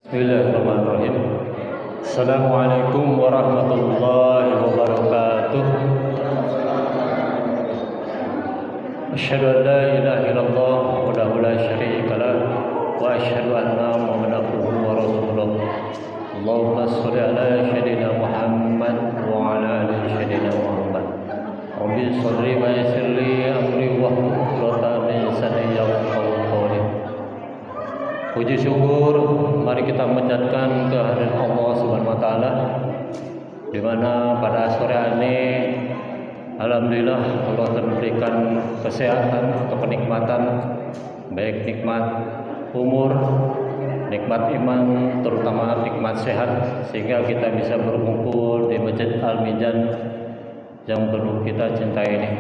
Bismillahirrahmanirrahim. Assalamualaikum warahmatullahi wabarakatuh. Asyhadu an la ilaha illallah wahdahu la syarika lah wa asyhadu anna Muhammadan abduhu wa rasuluh. Allahumma shalli ala sayyidina Muhammad wa ala ali sayyidina Muhammad. Rabbi shalli wa yassir li amri wa hlul 'uqdatam min lisani yafqahu qawli. Puji syukur, mari kita menjadikan kehadiran Allah Subhanahu wa taala, di mana pada sore ini alhamdulillah Allah telah memberikan kesehatan atau kenikmatan, baik nikmat umur, nikmat iman, terutama nikmat sehat, sehingga kita bisa berkumpul di Masjid Al-Mizan yang perlu kita cintai ini.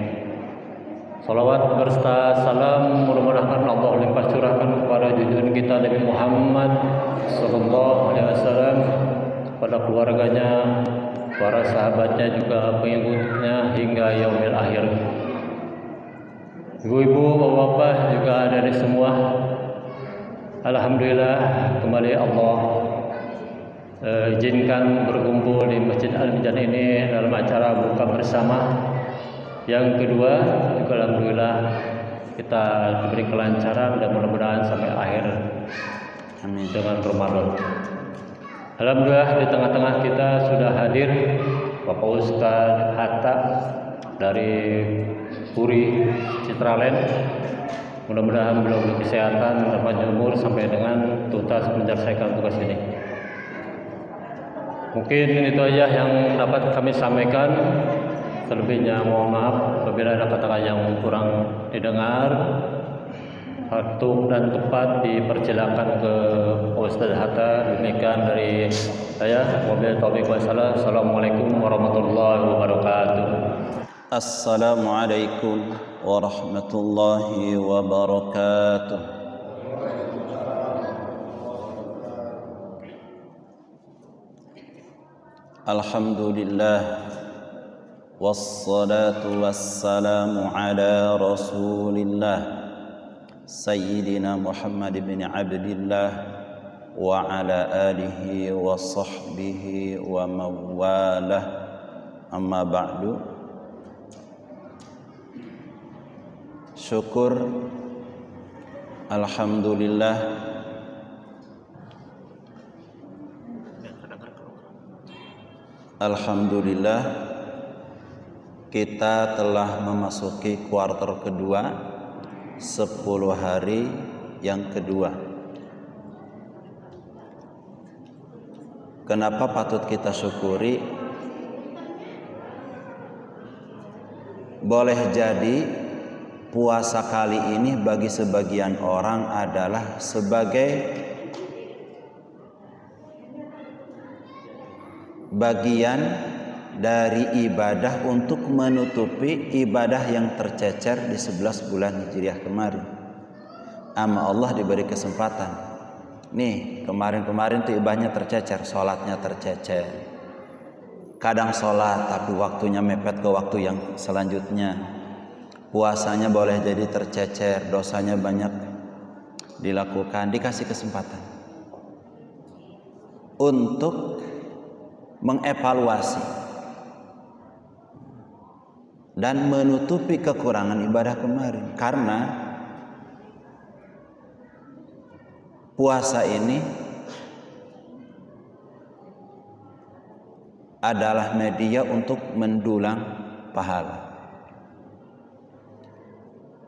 Salawat berserta salam mudah-mudahan Allah limpah curahkan kepada junjungan kita Nabi Muhammad sallallahu alaihi wasallam, pada keluarganya, para sahabatnya, juga pengikutnya hingga yaumil akhir. Ibu-ibu, bapak-bapak juga ada di semua. Alhamdulillah kembali Allah izinkan berkumpul di Masjid Al-Mizan ini dalam acara buka bersama. Yang kedua juga alhamdulillah kita diberi kelancaran dan mudah-mudahan sampai akhir dengan Ramadan. Alhamdulillah di tengah-tengah kita sudah hadir Bapak Ustadz Hatta dari Puri Citraland. Mudah-mudahan beliau berkesehatan dan panjang umur sampai dengan tuntas menyelesaikan tugas ini. Mungkin itu aja yang dapat kami sampaikan. Selebihnya mohon maaf apabila ada kata-kata yang kurang didengar. Waktu dan tepat dipersilakan ke Ustaz Hatta. Demikian dari saya. Wabillahi taufiq wasallam. Assalamualaikum warahmatullahi wabarakatuh. Assalamualaikum warahmatullahi wabarakatuh. Alhamdulillah, wassalatu wassalamu ala rasulillah Sayyidina Muhammad bin Abdillah wa ala alihi wa sahbihi wa mawalah, amma ba'du. Syukur, alhamdulillah, alhamdulillah kita telah memasuki kuartal kedua, 10 hari yang kedua. Kenapa patut kita syukuri? Boleh jadi puasa kali ini bagi sebagian orang adalah sebagai bagian dari ibadah untuk menutupi ibadah yang tercecer di 11 bulan Hijriah kemarin. Ama Allah diberi kesempatan. Nih, kemarin-kemarin tuh ibadahnya tercecer, sholatnya tercecer. Kadang sholat tapi waktunya mepet ke waktu yang selanjutnya. Puasanya boleh jadi tercecer, dosanya banyak dilakukan. Dikasih kesempatan untuk mengevaluasi dan menutupi kekurangan ibadah kemarin. Karena puasa ini adalah media untuk mendulang pahala.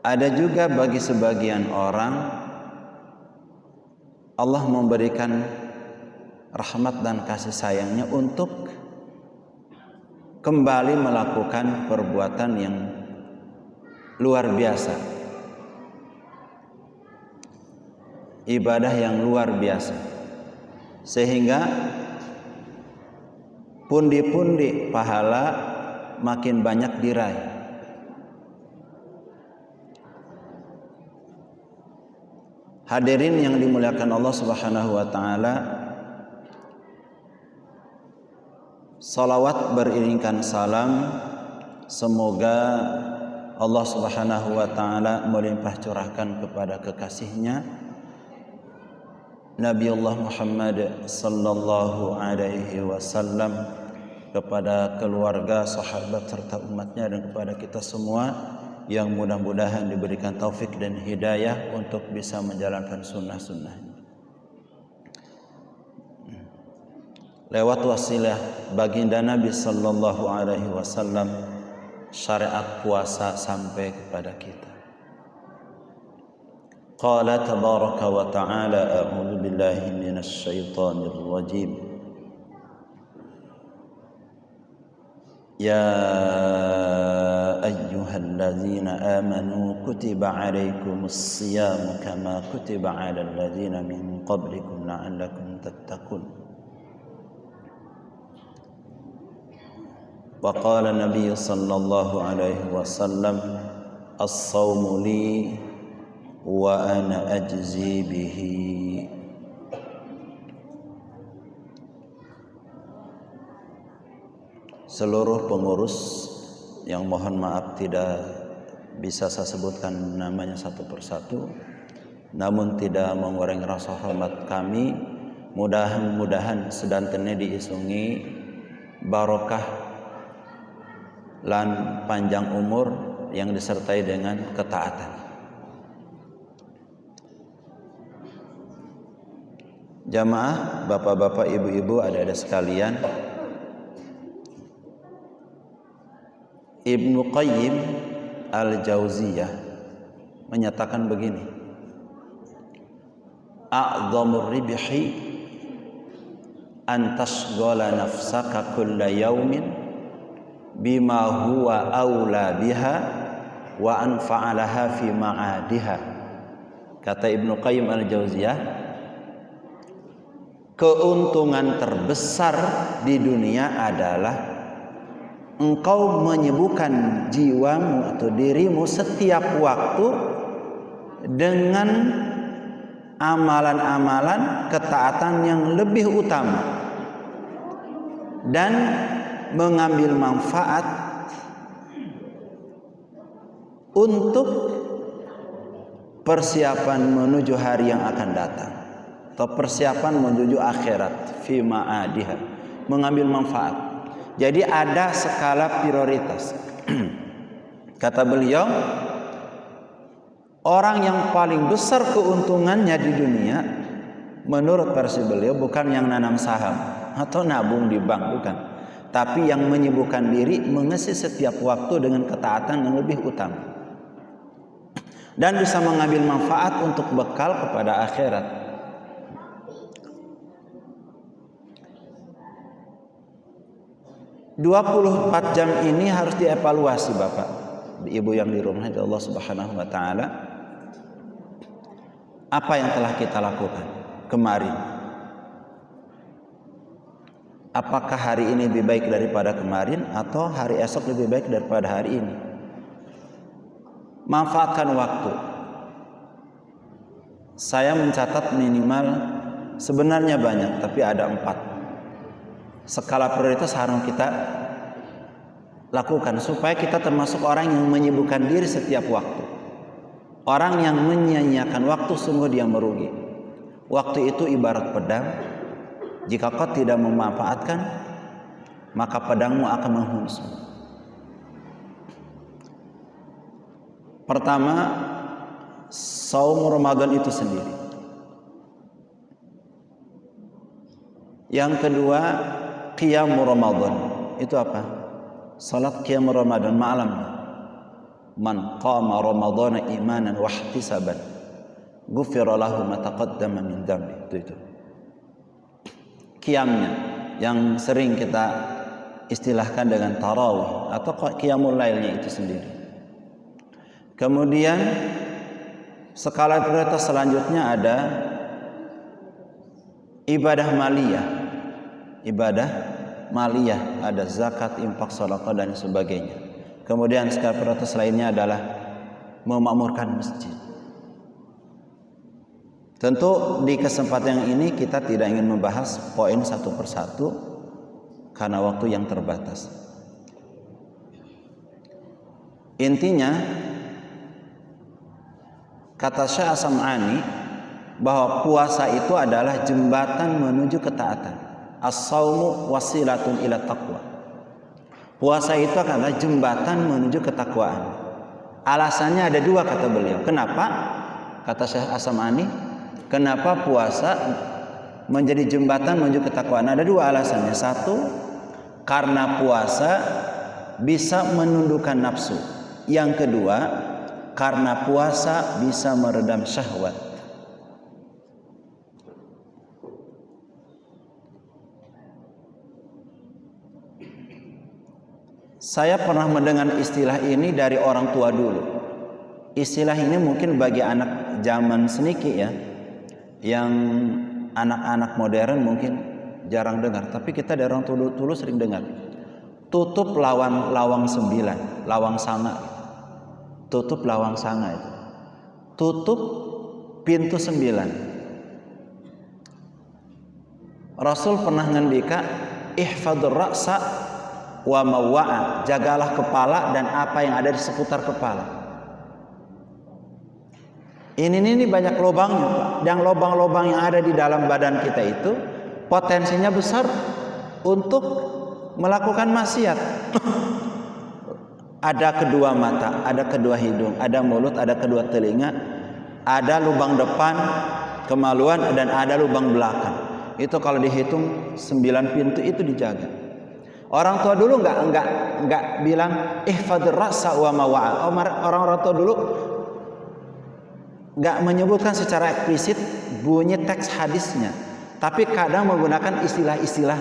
Ada juga bagi sebagian orang Allah memberikan rahmat dan kasih sayangnya untuk kembali melakukan perbuatan yang luar biasa, ibadah yang luar biasa, sehingga pundi-pundi pahala makin banyak diraih. Hadirin yang dimuliakan Allah Subhanahu wa taala, salawat beriringkan salam, semoga Allah Subhanahu wa taala melimpah curahkan kepada kekasihnya Nabiullah Muhammad sallallahu alaihi wasallam, kepada keluarga, sahabat serta umatnya, dan kepada kita semua yang mudah-mudahan diberikan taufik dan hidayah untuk bisa menjalankan sunnah-sunnahnya. Lewat wasilah baginda Nabi sallallahu alaihi wasallam, syariat puasa sampai kepada kita. Qala tabaraka wa ta'ala, a'udzu billahi minasy syaithanir rajim. Ya ayyuhalladzina amanu kutiba 'alaikumus siyam kama kutiba 'alal ladzina min qablikum la'allakum tattaqun. Wa qala Nabi sallallahu alaihi wasallam, as-shaumu li wa ana ajzi bihi. Seluruh pengurus yang mohon maaf tidak bisa saya sebutkan namanya satu persatu, namun tidak mengurangi rasa hormat kami, mudah-mudahan sedantennya diisungi barokah lan panjang umur yang disertai dengan ketaatan. Jamaah, bapak-bapak, ibu-ibu, adik-adik sekalian, Ibnu Qayyim Al-Jauziyah menyatakan begini, a'dhamur ribhi an tashghala nafsaka kulla yaumin bima huwa aula biha wa anfa'alaha fi ma'adiha. Kata Ibnu Qayyim Al-Jauziyah, keuntungan terbesar di dunia adalah engkau menyibukkan jiwamu atau dirimu setiap waktu dengan amalan-amalan ketaatan yang lebih utama dan mengambil manfaat untuk persiapan menuju hari yang akan datang atau persiapan menuju akhirat, fi ma'adiha, mengambil manfaat. Jadi ada skala prioritas. Kata beliau, orang yang paling besar keuntungannya di dunia menurut versi beliau bukan yang nanam saham atau nabung di bank, bukan, tapi yang menyibukkan diri mengisi setiap waktu dengan ketaatan yang lebih utama dan bisa mengambil manfaat untuk bekal kepada akhirat. "24 jam ini harus dievaluasi Bapak, Ibu yang dirahmati Allah Subhanahu wa taala. Apa yang telah kita lakukan kemarin? Apakah hari ini lebih baik daripada kemarin atau hari esok lebih baik daripada hari ini? Manfaatkan waktu. Saya mencatat minimal, sebenarnya banyak, tapi ada 4 skala prioritas harus kita lakukan supaya kita termasuk orang yang menyibukkan diri setiap waktu. Orang yang menyia-nyiakan waktu sungguh dia merugi. Waktu itu ibarat pedang. Jika kau tidak memanfaatkan, maka pedangmu akan menghunusmu. Pertama, saum Ramadan itu sendiri. Yang kedua, qiyam Ramadan. Itu apa? Salat qiyam Ramadan malam. Man qama Ramadana imanan wa ihtisaban, ghufira lahu ma taqaddama min dhanbi. Itu. Qiyamnya yang sering kita istilahkan dengan tarawih atau qiyamul lailnya itu sendiri. Kemudian skala prioritas selanjutnya ada ibadah maliyah. Ibadah maliyah, ada zakat, infak, sedekah dan sebagainya. Kemudian skala prioritas lainnya adalah memakmurkan masjid. Tentu di kesempatan yang ini kita tidak ingin membahas poin satu persatu karena waktu yang terbatas. Intinya, kata Syekh As-Sam'ani bahwa puasa itu adalah jembatan menuju ketaatan. As-saumu wasilatun ila taqwa. Puasa itu adalah jembatan menuju ketakwaan. Alasannya ada dua kata beliau. Kenapa? Kata Syekh As-Sam'ani, kenapa puasa menjadi jembatan menuju ketakwaan? Ada dua alasannya. Satu, karena puasa bisa menundukkan nafsu. Yang kedua, karena puasa bisa meredam syahwat. Saya pernah mendengar istilah ini dari orang tua dulu. Istilah ini mungkin bagi anak zaman seniki ya, yang anak-anak modern mungkin jarang dengar. Tapi kita dari orang tua dulu sering dengar. Tutup lawang 9, lawang sanga. Tutup lawang sanga itu. Tutup pintu 9. Rasul pernah ngendika, ihfadur ra'sa wa mawa'a, jagalah kepala dan apa yang ada di seputar kepala. Ini banyak lubangnya, Pak. Dan lubang-lubang yang ada di dalam badan kita itu potensinya besar untuk melakukan maksiat. Ada kedua mata, ada kedua hidung, ada mulut, ada kedua telinga, ada lubang depan, kemaluan, dan ada lubang belakang. Itu kalau dihitung 9 pintu itu dijaga. Orang tua dulu enggak bilang ihfadur ra'sa wa mawa'a. Orang-orang tua dulu enggak menyebutkan secara eksplisit bunyi teks hadisnya, tapi kadang menggunakan istilah-istilah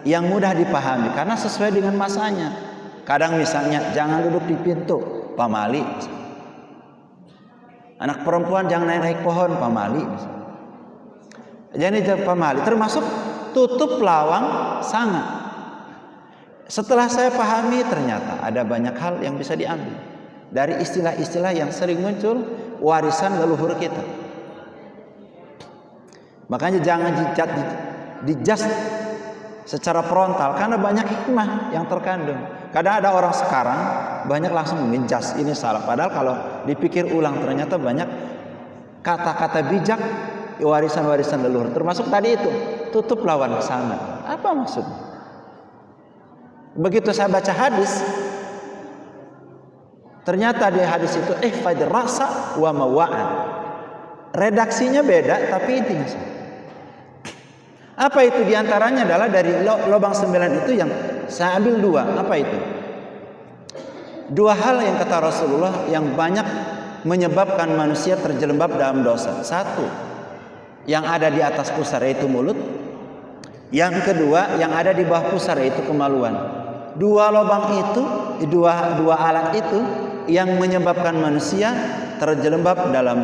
yang mudah dipahami karena sesuai dengan masanya. Kadang misalnya jangan duduk di pintu, pamali. Anak perempuan jangan naik pohon, pamali. Jadi pamali termasuk tutup lawang sanga. Setelah saya pahami, ternyata ada banyak hal yang bisa diambil dari istilah-istilah yang sering muncul warisan leluhur kita. Makanya jangan dijudge secara frontal karena banyak hikmah yang terkandung. Kadang ada orang sekarang banyak langsung menjudge ini salah, padahal kalau dipikir ulang ternyata banyak kata-kata bijak warisan-warisan leluhur. Termasuk tadi itu, tutup lawan sana. Apa maksudnya? Begitu saya baca hadis, ternyata di hadis itu ihfadur ra'sa wa mawa'a. Redaksinya beda tapi intinya sama. Apa itu? Diantaranya adalah dari lubang 9 itu yang saya ambil dua. Apa itu? Dua hal yang kata Rasulullah yang banyak menyebabkan manusia terjelembab dalam dosa. Satu, yang ada di atas pusar yaitu mulut. Yang kedua, yang ada di bawah pusar yaitu kemaluan. Dua lubang itu, dua alat itu yang menyebabkan manusia terjelembab dalam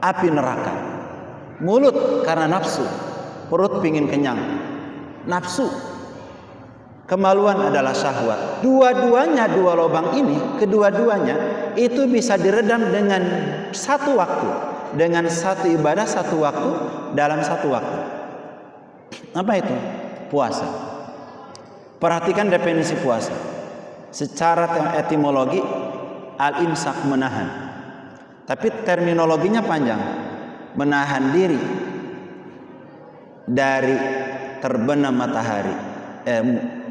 api neraka. Mulut karena nafsu, perut pingin kenyang, nafsu. Kemaluan adalah syahwat. Dua-duanya, dua lubang ini, kedua-duanya itu bisa diredam dengan satu waktu, dengan satu ibadah satu waktu, dalam satu waktu. Apa itu? Puasa. Perhatikan definisi puasa. Secara etimologi, al-imsak menahan. Tapi terminologinya panjang. Menahan diri dari terbenam matahari,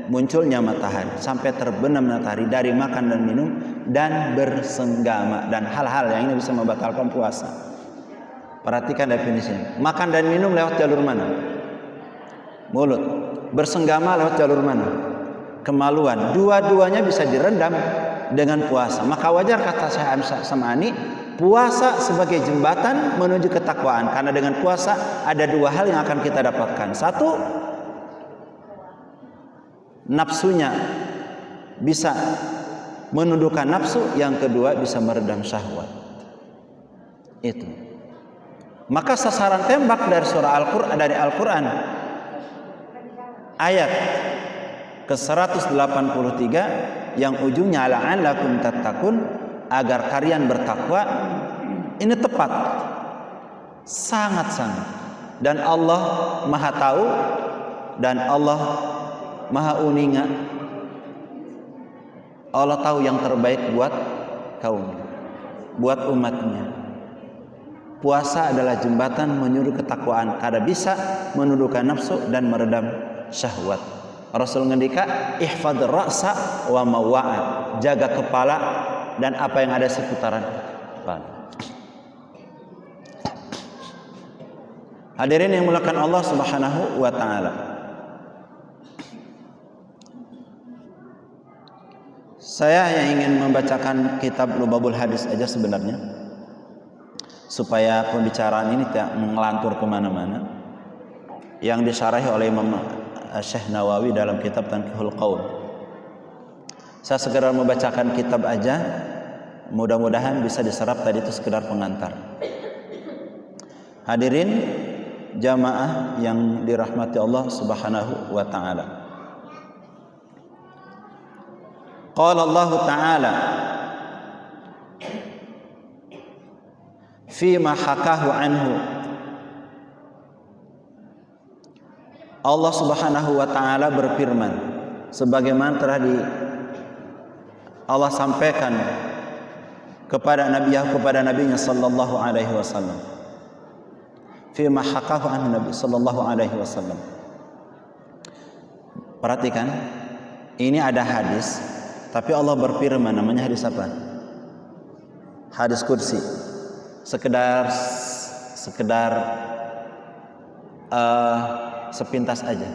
munculnya matahari sampai terbenam matahari, dari makan dan minum dan bersenggama dan hal-hal yang ini bisa membatalkan puasa. Perhatikan definisinya. Makan dan minum lewat jalur mana? Mulut. Bersenggama lewat jalur mana? Kemaluan. Dua-duanya bisa direndam dengan puasa. Maka wajar kata Syekh As-Sam'ani, puasa sebagai jembatan menuju ketakwaan. Karena dengan puasa ada dua hal yang akan kita dapatkan. Satu, nafsunya bisa menundukkan nafsu. Yang kedua, bisa meredam syahwat. Itu. Maka sasaran tembak dari surah Al-Qur'an, dari Al-Qur'an ayat ke-183 yang ujungnya la'allakum tattaqun, agar kalian bertakwa, ini tepat, sangat-sangat. Dan Allah Maha tahu dan Allah Maha uninga. Allah tahu yang terbaik buat kaum, buat umatnya. puasa adalah jembatan menuju ketakwaan karena bisa menundukkan nafsu dan meredam syahwat. Rasul ngendika, ihfadz ra'sa wa mawa'a, jaga kepala dan apa yang ada seputaran kepala. Hadirin yang dimuliakan Allah Subhanahu wa taala. Saya yang ingin membacakan kitab Lubabul Hadis aja sebenarnya, supaya pembicaraan ini tidak mengelantur kemana-mana, yang disyarahi oleh Imam Syekh Nawawi dalam kitab Tanqihul Qaul. Saya segera membacakan kitab aja, mudah-mudahan bisa diserap. Tadi itu sekedar pengantar. Hadirin jamaah yang dirahmati Allah Subhanahu wa taala. Qala Allah taala fima hakahu anhu. Allah Subhanahu wa taala berfirman sebagaimana telah Allah sampaikan kepada nabinya sallallahu alaihi wasallam. Fima hakahu anhu Nabi sallallahu alaihi wasallam. Perhatikan, ini ada hadis, tapi Allah berfirman, namanya hadis apa? Hadis kursi. Sekedar sepintas aja.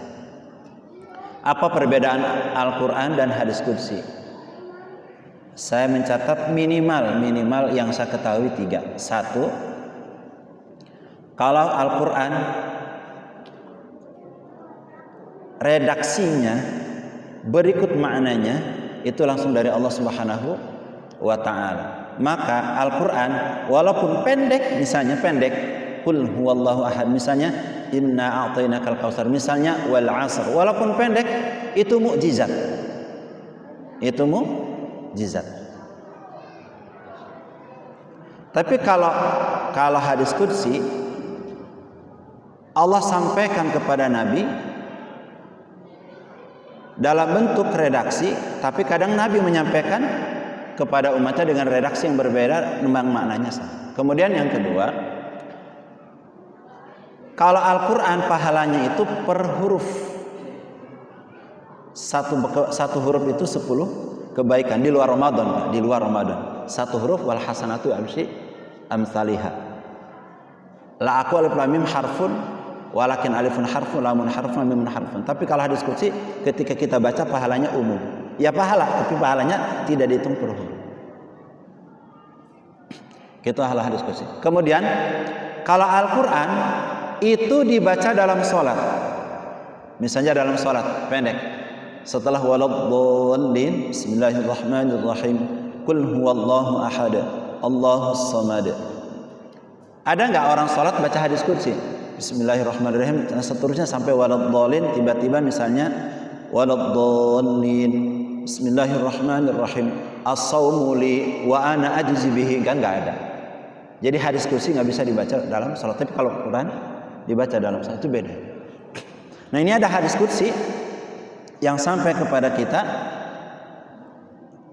Apa perbedaan Al-Quran dan hadis kursi? Saya mencatat minimal yang saya ketahui 3. 1, kalau Al-Quran redaksinya berikut maknanya itu langsung dari Allah Subhanahu wa taala. Maka Al-Quran walaupun pendek, misalnya pendek, qul huwallahu ahad, misalnya inna a'tainakal kautsar, misalnya wal 'asr, walaupun pendek itu mukjizat. Itu mukjizat. Tapi kalau hadis qudsi Allah sampaikan kepada Nabi dalam bentuk redaksi, tapi kadang Nabi menyampaikan kepada umatnya dengan redaksi yang berbeda, memang maknanya sama. Kemudian yang kedua, kalau Al-Quran pahalanya itu per huruf. Satu huruf itu 10 kebaikan di luar Ramadan, di luar Ramadan. Satu huruf wal hasanatu amsalihha. La aqu alif lam mim harfun walakin alifun harfun lamun harfun mimun harfun. Tapi kalau hadis qudsi ketika kita baca pahalanya umum. Ya pahala, tapi pahalanya tidak dihitung per huruf. Itu hadis qudsi. Kemudian kalau Al-Quran itu dibaca dalam sholat, misalnya dalam sholat pendek, setelah waladhdallin bismillahirrahmanirrahim qul huwallahu ahad Allahus samad. Ada nggak orang sholat baca hadis qudsi bismillahirrahmanirrahim dan seterusnya sampai waladhdallin, tiba-tiba misalnya waladhdallin bismillahirrahmanirrahim as-saumu li wa ana ajzi bihi, kan nggak ada. Jadi hadis qudsi nggak bisa dibaca dalam sholat, tapi kalau Quran dibaca dalam sholat itu beda. Nah, ini ada hadis qudsi yang sampai kepada kita,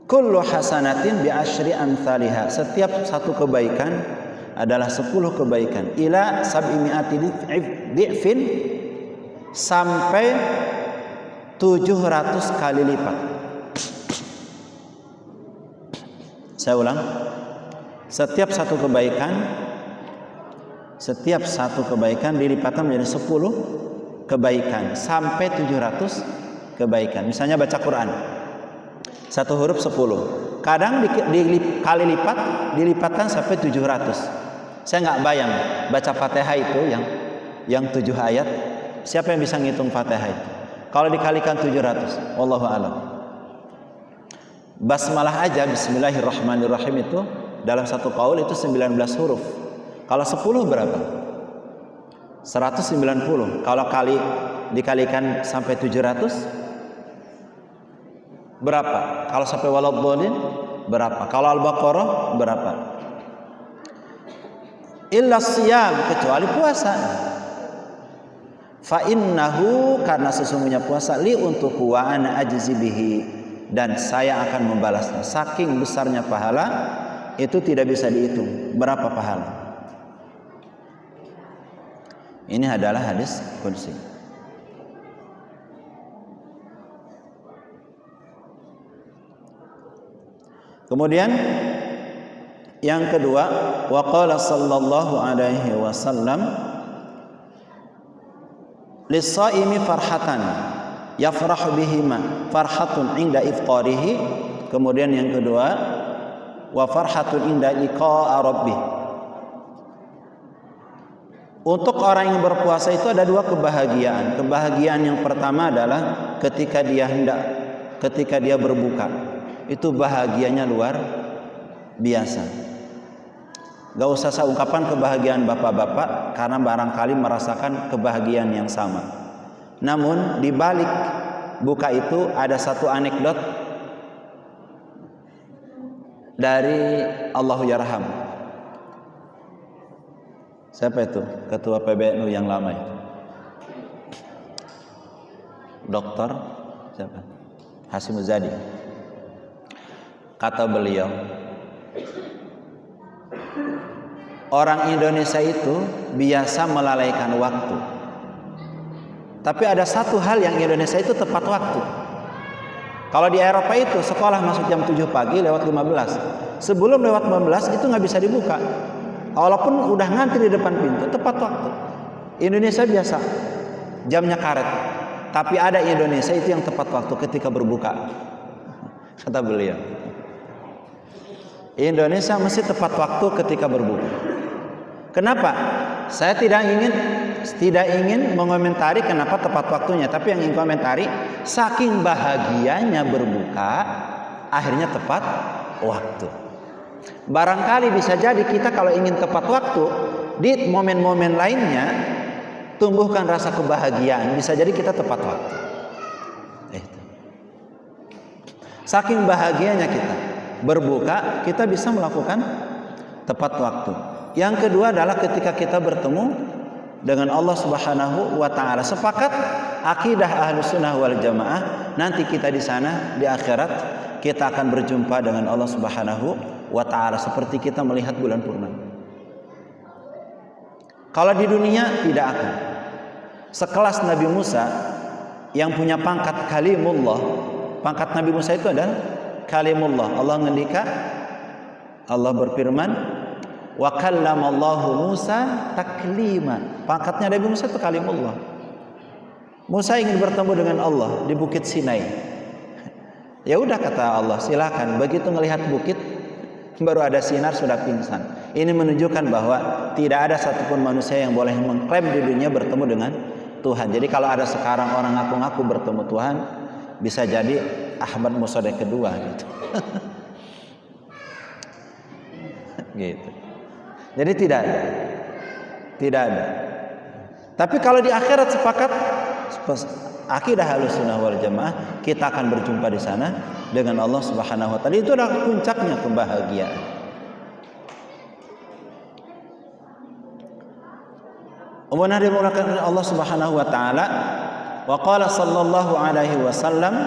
kullu hasanatin bi asyri amsalihha, setiap satu kebaikan adalah 10 kebaikan, ila sab'imi'ati di'fin, sampai 700 kali lipat. Saya ulang, setiap satu kebaikan dilipatkan menjadi 10 kebaikan sampai 700 kebaikan. Misalnya baca Quran, satu huruf 10, kadang dikali lipat dilipatkan sampai 700. Saya nggak bayang baca Fatihah itu yang 7 ayat, siapa yang bisa ngitung Fatihah itu? Kalau dikalikan 700, wallahu a'lam. Basmalah aja bismillahirrahmanirrahim itu dalam satu qaul itu 19 huruf. Kalau 10 berapa? 190. Kalau dikalikan sampai 700 berapa? Kalau sampai waladhdallin berapa? Kalau Al-Baqarah berapa? Illa siyam, kecuali puasa. Fa innahu, karena sesungguhnya puasa, li untuk wa ana ajzi bihi, dan saya akan membalasnya. Saking besarnya pahala itu tidak bisa dihitung berapa pahala. Ini adalah hadis qudsi. Kemudian yang kedua, wa qala sallallahu alaihi wasallam lis-shaimi farhatan yafrahu bihima farhatun inda iftarihi. Kemudian yang kedua, wa farhatun inda liqa'a rabbih. Untuk orang yang berpuasa itu ada dua kebahagiaan. Kebahagiaan yang pertama adalah ketika dia berbuka. Itu bahagianya luar biasa. Gak usah saya ungkapkan kebahagiaan bapak-bapak karena barangkali merasakan kebahagiaan yang sama. Namun di balik buka itu ada satu anekdot dari Allahu Yarham. Siapa itu? Ketua PBNU yang lama itu. Dokter siapa? Hasyim Muzadi. Kata beliau, orang Indonesia itu biasa melalaikan waktu. Tapi ada satu hal yang Indonesia itu tepat waktu. Kalau di Eropa itu sekolah masuk jam 7 pagi lewat 15. Sebelum lewat 15 itu nggak bisa dibuka. Walaupun udah ngantri di depan pintu, tepat waktu. Indonesia biasa jamnya karet. Tapi ada Indonesia itu yang tepat waktu ketika berbuka. Kata beliau, Indonesia mesti tepat waktu ketika berbuka. Kenapa? Saya tidak ingin mengomentari kenapa tepat waktunya, tapi yang ingin komentari saking bahagianya berbuka akhirnya tepat waktu. Barangkali bisa jadi kita kalau ingin tepat waktu di momen-momen lainnya tumbuhkan rasa kebahagiaan, bisa jadi kita tepat waktu. Saking bahagianya kita berbuka, kita bisa melakukan tepat waktu. Yang kedua adalah ketika kita bertemu dengan Allah Subhanahu wa taala. Sepakat akidah Ahlussunnah wal Jamaah, nanti kita di sana di akhirat kita akan berjumpa dengan Allah Subhanahu wa taala seperti kita melihat bulan purnama. Kalau di dunia tidak akan. Sekelas Nabi Musa yang punya pangkat kalimullah. Pangkat Nabi Musa itu adalah kalimullah. Allah ngendika, Allah berfirman, wa kallamallahu Musa taklima. Pangkatnya Nabi Musa itu kalimullah. Musa ingin bertemu dengan Allah di Bukit Sinai. Ya udah kata Allah, silakan. Begitu melihat bukit baru ada sinar sudah pingsan. Ini menunjukkan bahwa tidak ada satupun manusia yang boleh mengklaim di dunia bertemu dengan Tuhan. Jadi kalau ada sekarang orang ngaku-ngaku bertemu Tuhan, bisa jadi Ahmad Musaddiq kedua gitu. Gitu. Jadi tidak ada. Tapi kalau di akhirat sepakat akidah Ahlussunnah wal Jamaah, kita akan berjumpa di sana dengan Allah Subhanahu wa taala. Itu adalah puncaknya kebahagiaan. Ummah dimulakan oleh Allah Subhanahu wa taala, wa qala sallallahu alaihi wasallam,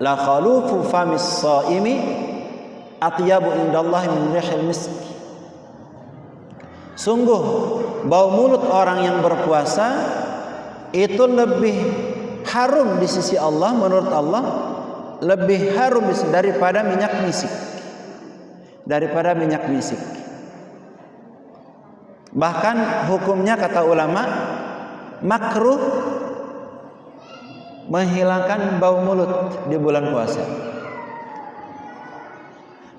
la khalufu famis shaimi atyabu indallahi min rihil misk. Sungguh bau mulut orang yang berpuasa itu lebih harum di sisi Allah, menurut Allah lebih harum daripada minyak misik. Daripada minyak misik. Bahkan hukumnya kata ulama makruh menghilangkan bau mulut di bulan puasa.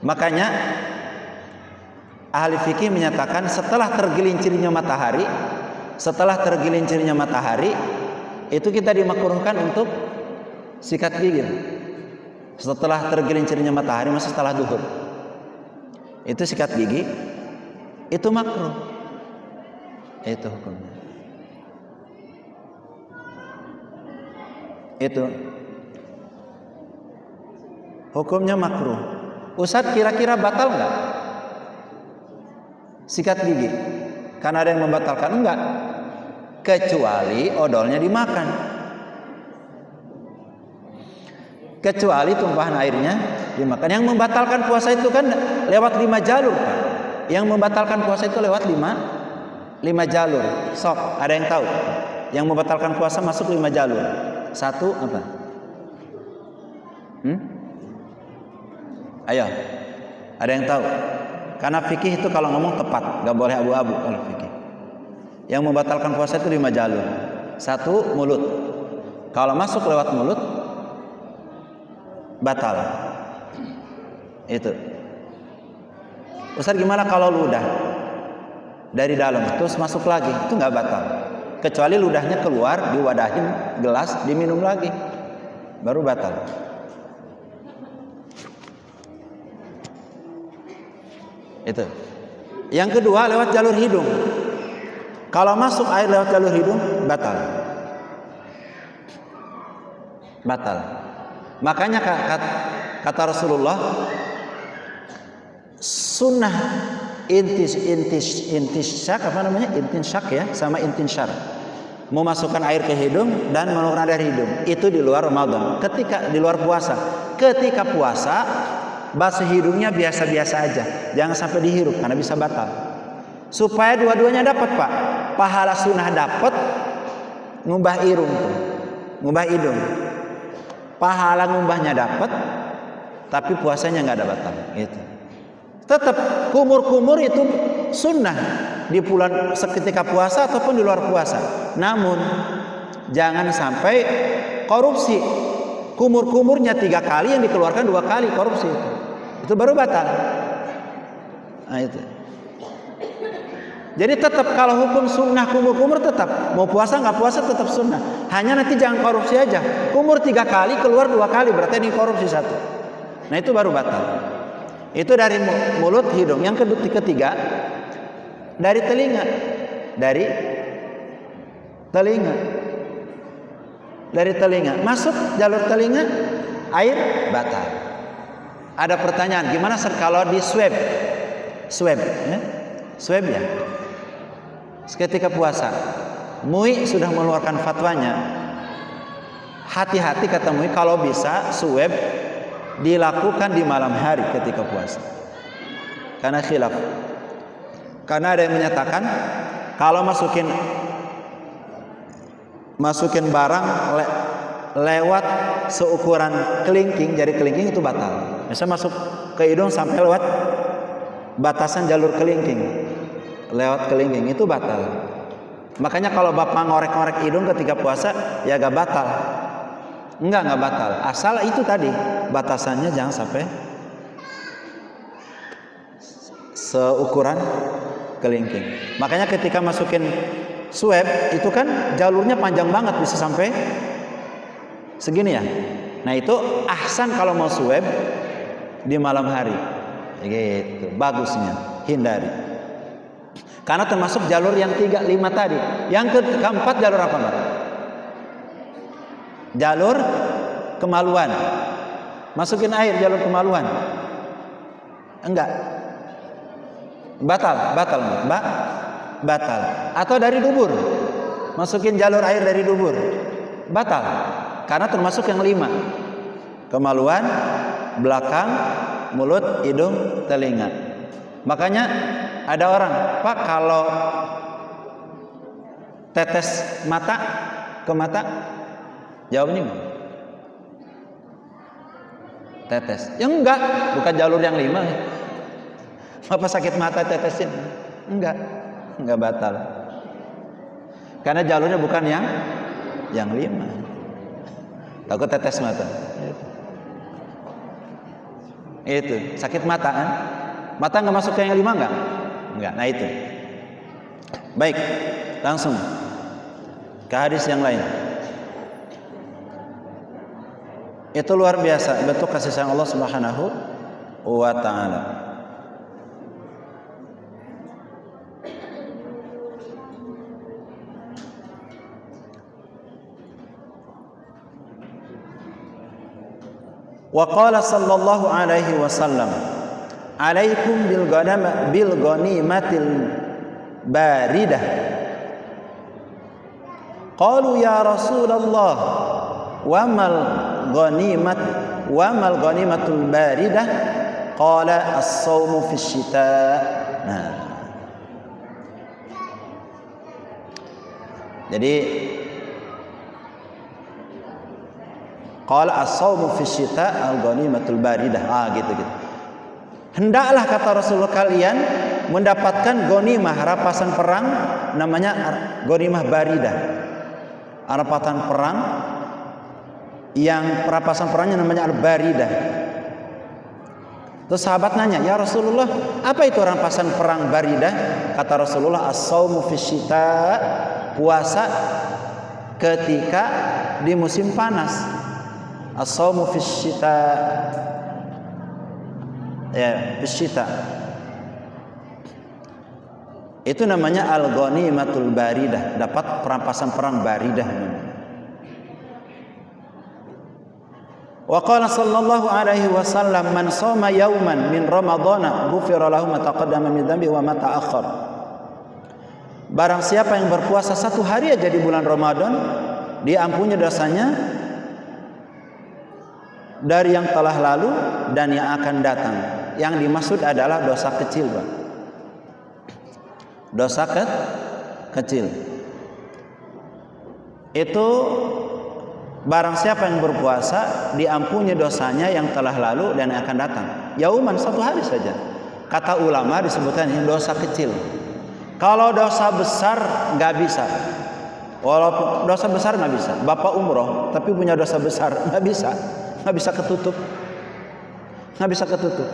Makanya ahli fikih menyatakan setelah tergelincirnya matahari itu kita dimakruhkan untuk sikat gigi. Setelah tergelincirnya matahari, maksudnya setelah duhur, itu sikat gigi, itu makruh. Itu hukumnya. Itu hukumnya makruh. Ustadz, kira-kira batal nggak sikat gigi? Karena ada yang membatalkan. Enggak, kecuali odolnya dimakan, kecuali tumpahan airnya dimakan. Yang membatalkan puasa itu kan lewat 5 jalur, Pak. Yang membatalkan puasa itu lewat 5 jalur. Sok, ada yang tahu? Yang membatalkan puasa masuk 5 jalur. 1 apa? Ayo. Ada yang tahu? Karena fikih itu kalau ngomong tepat, nggak boleh abu-abu kalau fikih. Yang membatalkan puasa itu 5 jalur. 1, mulut. Kalau masuk lewat mulut, batal. Itu. Ustaz, gimana kalau ludah dari dalam terus masuk lagi? Itu nggak batal. Kecuali ludahnya keluar, diwadahin gelas, diminum lagi, baru batal. Itu. Yang kedua lewat jalur hidung. Kalau masuk air lewat jalur hidung, batal. Batal. Makanya kata Rasulullah, sunnah intisyak apa namanya? Intisyak ya, sama intinsyar. Memasukkan air ke hidung dan mengeluarkan dari hidung. Itu di luar Ramadan. Ketika di luar puasa. Ketika puasa, basuh hidungnya biasa-biasa aja. Jangan sampai dihirup karena bisa batal. Supaya dua-duanya dapat, Pak. Pahala sunnah dapat, ngubah hidung. Pahala ngubahnya dapat, tapi puasanya nggak ada batal. Gitu. Tetap kumur-kumur itu sunnah di bulan seketika puasa ataupun di luar puasa. Namun jangan sampai korupsi. Kumur-kumurnya 3 kali yang dikeluarkan 2 kali korupsi itu baru batal. Nah itu. Jadi tetap kalau hukum sunnah kumur-kumur tetap mau puasa nggak puasa tetap sunnah. Hanya nanti jangan korupsi aja. Kumur 3 kali keluar 2 kali berarti ini korupsi 1. Nah itu baru batal. Itu dari mulut, hidung. Yang ketiga dari telinga. Dari telinga masuk jalur telinga air batal. Ada pertanyaan, gimana kalau di swab ya? Swab ya. Ketika puasa, MUI sudah mengeluarkan fatwanya. Hati-hati kata MUI kalau bisa swab dilakukan di malam hari ketika puasa. Karena khilaf. Karena ada yang menyatakan kalau masukin barang lewat seukuran kelingking, jari kelingking itu batal. Misalnya masuk ke hidung sampai lewat batasan jalur kelingking. Lewat kelingking itu batal. Makanya kalau bapak ngorek-ngorek hidung ketika puasa ya gak batal. Enggak batal. Asal itu tadi batasannya jangan sampai seukuran kelingking. Makanya ketika masukin swab itu kan jalurnya panjang banget bisa sampai segini ya. Nah itu ahsan kalau mau swab di malam hari. Gitu. Bagusnya hindari. Karena termasuk jalur yang 3, 5 tadi. Yang keempat jalur apa, Mbak? Jalur kemaluan. Masukin air jalur kemaluan. Enggak. Batal, Mbak. Batal. Atau dari dubur. Masukin jalur air dari dubur. Batal. Karena termasuk yang 5. Kemaluan, belakang, mulut, hidung, telinga. Makanya ada orang, Pak, kalau tetes mata ke mata, jawabnya gimana? Tetes. Ya enggak, bukan jalur yang 5. Apa sakit mata tetesin? Enggak batal. Karena jalurnya bukan yang 5. Takut tetes mata. Itu sakit mata kan? Mata nggak masuk ke yang 5 enggak? Nah itu. Baik, langsung ke hadis yang lain. Itu luar biasa bentuk kasih sayang Allah Subhanahu wa taala. Wa qala sallallahu alaihi wasallam, alaikum bil ghanimatil baridah. Qalu ya Rasulullah wa mal ghanimatul baridah? Qala as-shaumu fi syita. Nah. Jadi qala as-shaumu fi syita al-ghanimatul baridah. Gitu. Hendaklah kata Rasulullah kalian mendapatkan ghanimah, rampasan perang, namanya ghanimah baridah. Rampasan perang yang rampasan perangnya namanya al-baridah. Terus sahabat nanya, "Ya Rasulullah, apa itu rampasan perang baridah?" Kata Rasulullah, "As-shaumu fi syita." Puasa ketika di musim panas. As-shaumu fi syita. Ya, fi syita. Itu namanya al-ghanimatul baridah, dapat perampasan perang baridah. Wa qala sallallahu alaihi wasallam, "Man shoma yauman min ramadhana ghufira lahu ma taqaddama min dhanbi wa ma ta'akhkhar." Barang siapa yang berpuasa satu hari aja di bulan Ramadan, diampuni dosanya dari yang telah lalu dan yang akan datang. Yang dimaksud adalah dosa kecil, Pak. Dosa kecil. Itu barang siapa yang berpuasa diampuni dosanya yang telah lalu dan yang akan datang. Yauman, satu hari saja. Kata ulama disebutkan ini dosa kecil. Kalau dosa besar nggak bisa. Walaupun dosa besar nggak bisa. Bapak umroh tapi punya dosa besar nggak bisa ketutup. Nggak bisa ketutup.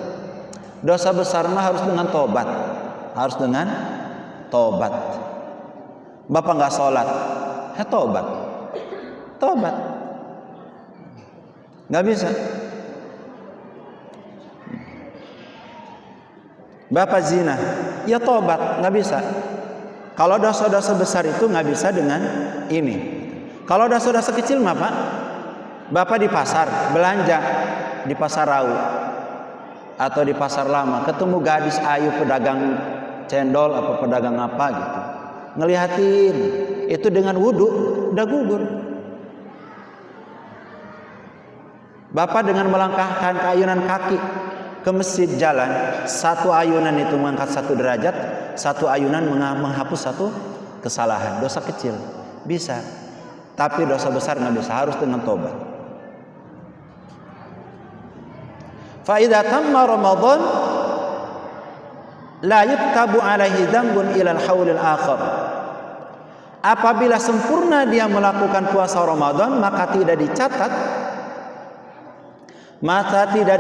Dosa besar mah harus dengan tobat. Harus dengan tobat. Bapak nggak sholat, tobat. Nggak bisa. Bapak zina, ya tobat, nggak bisa. Kalau dosa-dosa besar itu nggak bisa dengan ini. Kalau dosa-dosa kecil mah Pak, Bapak di pasar belanja di pasar Rau atau di pasar lama, ketemu gadis ayu pedagang cendol apa pedagang apa gitu, ngelihatin, itu dengan wudhu udah gugur. Bapak dengan melangkahkan keayunan kaki ke masjid jalan, satu ayunan itu mengangkat satu derajat, satu ayunan menghapus satu kesalahan. Dosa kecil bisa, tapi dosa besar nggak bisa, harus dengan tobat. Fa idza tamma Ramadan la yuktabu alaihi dzambun ila al-haulil akhir. Apabila sempurna dia melakukan puasa Ramadan, maka tidak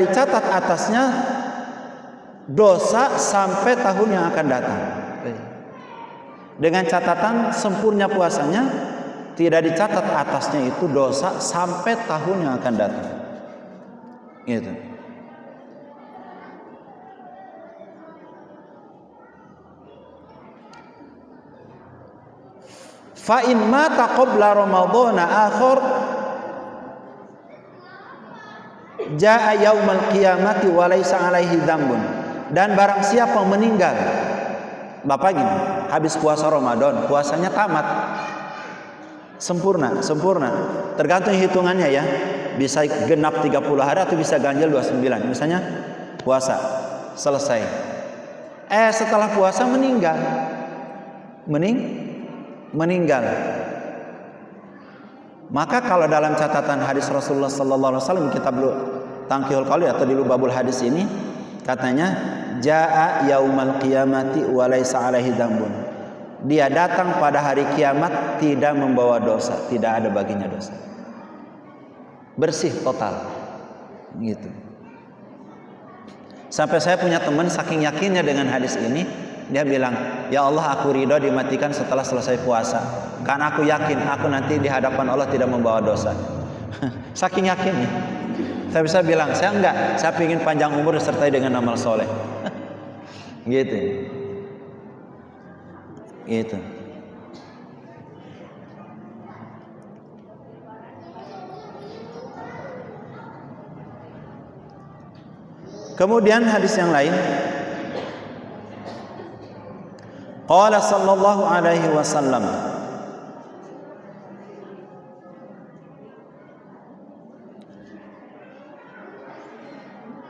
dicatat atasnya dosa sampai tahun yang akan datang. Dengan catatan sempurna puasanya, tidak dicatat atasnya itu dosa sampai tahun yang akan datang. Gitu. Fa in mata qabla ramadhana akhir jaa yaumal qiyamati wa laisa alaihi dzambun. Dan barang siapa meninggal, Bapak gini, habis puasa Ramadan, puasanya tamat, sempurna, tergantung hitungannya ya, bisa genap 30 hari atau bisa ganjil 29. Misalnya puasa selesai, setelah puasa meninggal, maka kalau dalam catatan hadis Rasulullah sallallahu alaihi wasallam, kitab Tangkihul Qauli atau di Lubabul Hadis ini, katanya jaa yaumal qiyamati wa laisa alaihi dzambun. Dia datang pada hari kiamat tidak membawa dosa, tidak ada baginya dosa. Bersih total. Gitu. Sampai saya punya teman saking yakinnya dengan hadis ini, dia bilang, "Ya Allah, aku ridho dimatikan setelah selesai puasa. Karena aku yakin aku nanti di hadapan Allah tidak membawa dosa." Saking yakinnya. Saya bisa bilang, saya enggak, saya ingin panjang umur disertai dengan amal soleh. Gitu. Kemudian hadis yang lain, qala sallallahu alaihi wasallam,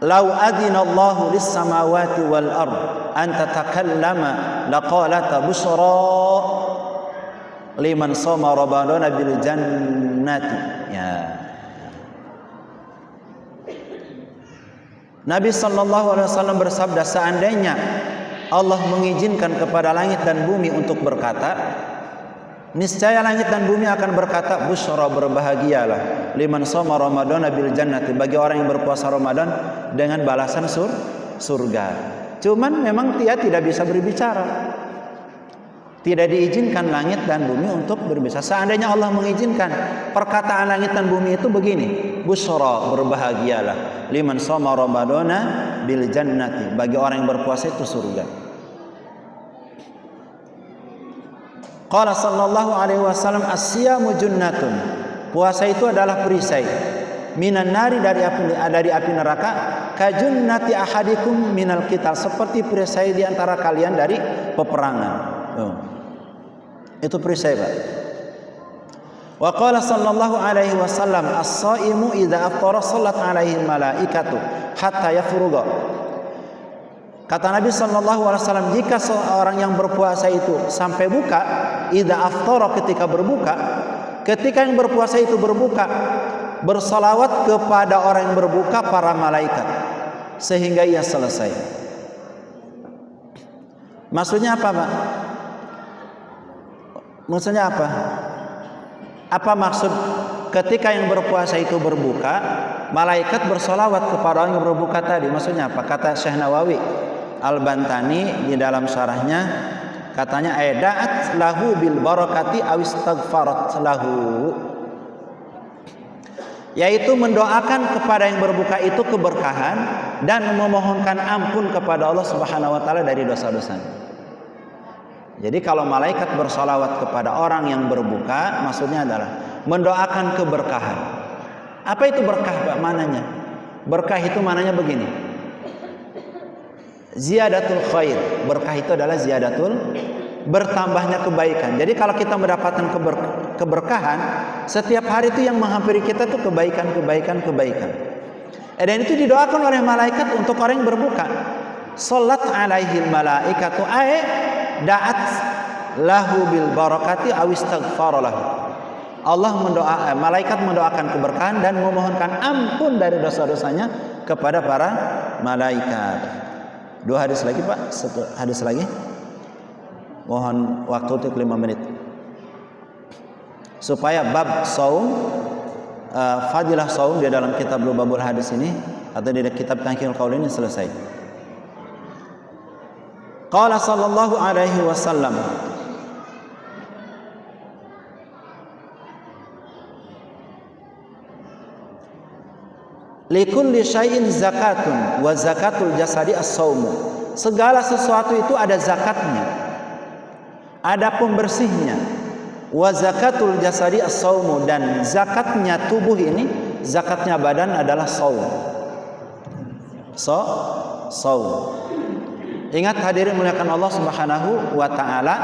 "Lau adina Allahu lis samawati wal ard an tatakallama laqalata busra liman shoma ramadana bil jannati." Ya. Nabi sallallahu alaihi wasallam bersabda, seandainya Allah mengizinkan kepada langit dan bumi untuk berkata, niscaya langit dan bumi akan berkata, busra, berbahagialah, liman shoma ramadana bil jannati, bagi orang yang berpuasa Ramadan dengan balasan surga. Cuman memang dia tidak bisa berbicara. Tidak diizinkan langit dan bumi untuk berbicara. Seandainya Allah mengizinkan, perkataan langit dan bumi itu begini, busra, berbahagialah, liman shoma ramadana bil jannati, bagi orang yang berpuasa itu surga. Qala sallallahu alaihi wasallam, as-siyamu junnatun, puasa itu adalah perisai, minan nari, dari api neraka, kajunnati ahadikum minal qital, seperti perisai di antara kalian dari peperangan. Itu perisai, Pak. Wa qala sallallahu alaihi wasallam, as-shaimu idza aftara sallat alaihi malaikatu hatta yafruga. Kata Nabi sallallahu alaihi wasallam, jika seorang yang berpuasa itu sampai buka, idza aftara, ketika berbuka, ketika yang berpuasa itu berbuka, bersalawat kepada orang yang berbuka para malaikat sehingga ia selesai. Maksudnya apa, Pak? Maksudnya apa? Apa maksud ketika yang berpuasa itu berbuka, malaikat bersolawat kepada orang yang berbuka tadi? Maksudnya apa? Kata Syekh Nawawi Al-Bantani di dalam syarahnya, katanya aida'at lahu bil barakati aw istaghfarat lahu, yaitu mendoakan kepada yang berbuka itu keberkahan dan memohonkan ampun kepada Allah Subhanahu wa taala dari dosa-dosanya. Jadi kalau malaikat bersolawat kepada orang yang berbuka, maksudnya adalah mendoakan keberkahan. Apa itu berkah, Pak? Mananya? Berkah itu mananya begini, ziyadatul khair. Berkah itu adalah ziyadatul, bertambahnya kebaikan. Jadi kalau kita mendapatkan keberkahan, setiap hari itu yang menghampiri kita itu kebaikan. Dan itu didoakan oleh malaikat untuk orang yang berbuka. Salat alaihi malaikatu da'at lahu bil barakati aw istaghfara lahu. Malaikat mendoakan keberkahan dan memohonkan ampun dari dosa-dosanya kepada para malaikat. 2 hadis lagi, Pak. 1 hadis lagi. Mohon waktu untuk 5 menit. Supaya bab saum, fadilah saum di dalam kitab Lubabul Hadis ini atau di kitab Tanqihul Qaul ini selesai. Qala sallallahu alaihi wasallam, likulli syai'in zakatun wa zakatul jasadi as-saumu. Segala sesuatu itu ada zakatnya, ada pembersihnya. Wa zakatul jasadi as-saumu, dan zakatnya tubuh ini, zakatnya badan adalah saum. Saum. Ingat hadirin muliakan Allah Subhanahu wa taala,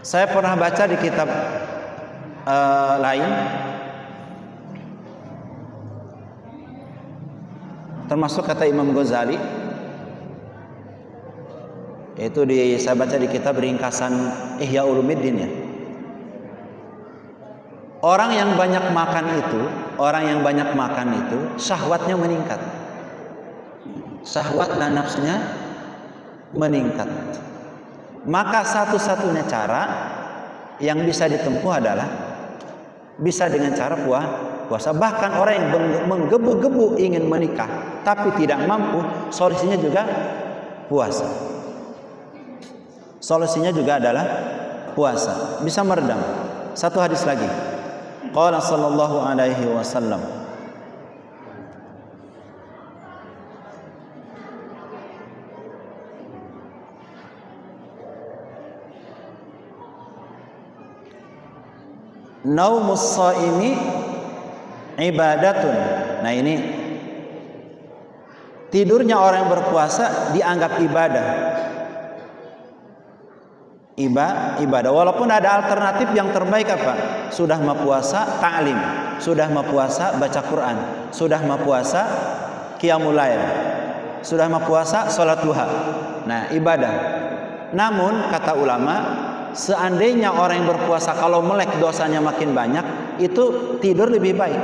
saya pernah baca di kitab lain, termasuk kata Imam Ghazali, yaitu saya baca di kitab ringkasan Ihya Ulumuddin ya. Orang yang banyak makan itu syahwatnya meningkat. Syahwat dan nafsunya meningkat. Maka satu-satunya cara yang bisa ditempuh adalah bisa dengan cara puasa. Bahkan orang yang menggebu-gebu ingin menikah tapi tidak mampu, solusinya juga puasa. Solusinya juga adalah puasa. Bisa meredam. 1 hadis lagi. Qala sallallahu alaihi wasallam, naumus shaimi ibadatun. Nah ini, tidurnya orang yang berpuasa dianggap ibadah. ibadah. Walaupun ada alternatif yang terbaik apa? Sudah mau puasa ta'lim, sudah mau puasa baca Quran, sudah mau puasa qiyamul lail, sudah mau puasa salat duha. Nah, ibadah. Namun kata ulama, seandainya orang yang berpuasa kalau melek dosanya makin banyak, itu tidur lebih baik.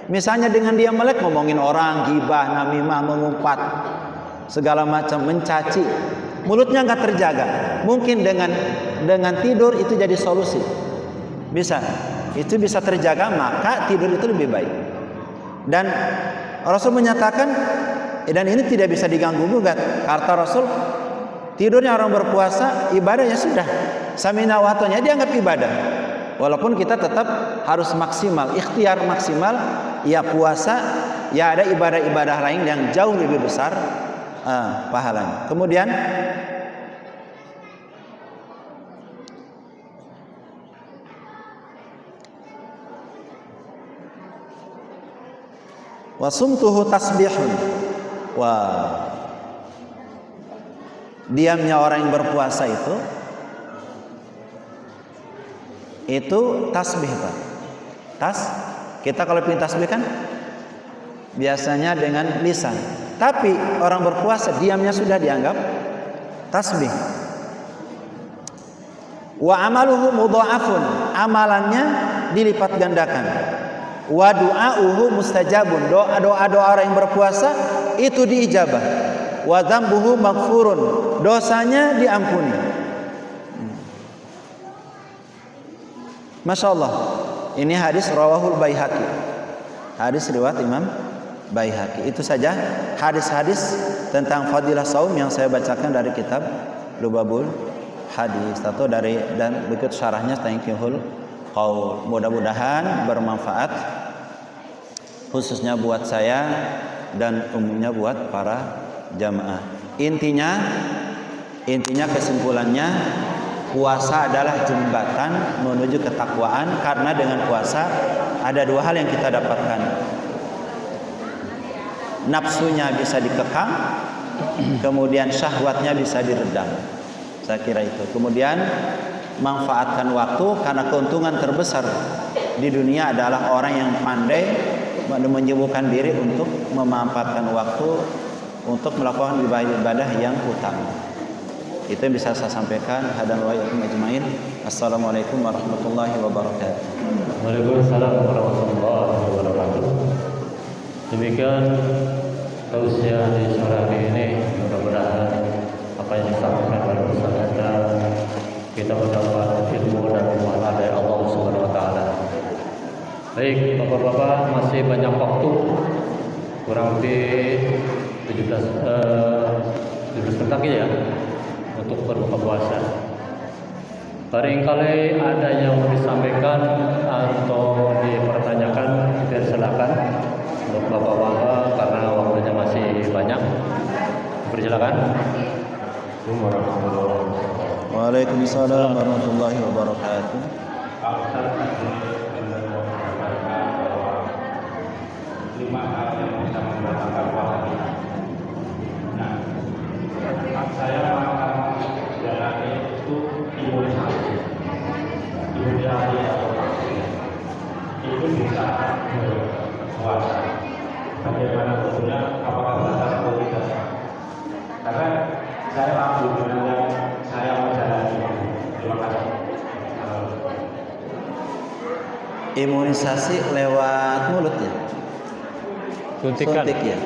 Misalnya dengan dia melek ngomongin orang, gibah, namimah, mengumpat, segala macam, mencaci, mulutnya nggak terjaga. Mungkin dengan tidur itu jadi solusi. Bisa, itu bisa terjaga, maka tidur itu lebih baik. Dan Rasul menyatakan, dan ini tidak bisa diganggu gugat. Kata Rasul, tidurnya orang berpuasa ibadah ya sudah, samina wa ata'na, dianggap ibadah. Walaupun kita tetap harus maksimal, ikhtiar maksimal. Ya puasa, ya ada ibadah-ibadah lain yang jauh lebih besar pahalanya. Kemudian wasumtuhu tasbihun. Wah, diamnya orang yang berpuasa itu tasbih, Pak. Kita kalau pilih tasbih kan biasanya dengan lisan. Tapi orang berpuasa diamnya sudah dianggap tasbih. Wa amaluhu mudha'afun, amalannya dilipat gandakan. Wa du'auhu mustajabun, doa orang yang berpuasa itu diijabah. Wa dzambuhu maghfurun, dosanya diampuni. Masya Allah, ini hadis rawahul Baihaqi, hadis riwayat Imam Baihaqi. Itu saja hadis-hadis tentang fadilah saum yang saya bacakan dari kitab Lubabul Hadis atau dari dan berikut syarahnya Thanqihul Qaul. Mudah-mudahan bermanfaat khususnya buat saya dan umumnya buat para jamaah. Intinya kesimpulannya, puasa adalah jembatan menuju ketakwaan, karena dengan puasa ada dua hal yang kita dapatkan. Nafsunya bisa dikekang, kemudian syahwatnya bisa diredam. Saya kira itu. Kemudian manfaatkan waktu, karena keuntungan terbesar di dunia adalah orang yang pandai menyibukkan diri untuk memanfaatkan waktu untuk melakukan ibadah yang utama. Itu yang bisa saya sampaikan. Hadan wa iyyakum ajmain. Assalamualaikum warahmatullahi wabarakatuh. Waalaikumsalam warahmatullahi wabarakatuh. Demikian tausiah di sore hari ini. Mudah-mudahan apa yang disampaikan oleh Ustaz kita mendapat ilmu dan pahala dari Allah Subhanahu wa taala. Baik, Bapak-bapak, masih banyak waktu, kurang lebih 17 menit lagi ya untuk berbuka puasa. Barangkali ada yang mau disampaikan atau dipertanyakan, silakan untuk bapak-bapak karena waktunya masih banyak. Persilakan. Waalaikumsalam warahmatullahi wabarakatuh. Lima hal yang bisa mendatangkan pahala. Nah, saya akan jalani itu imunisasi atau vaksin. Itu bisa berpuasa. Bagaimana bentuknya? Apakah benar atau tidak? Karena saya ragu dengan yang saya menjalani. Terima kasih. Imunisasi lewat mulut ya? Suntikan. Suntik ya?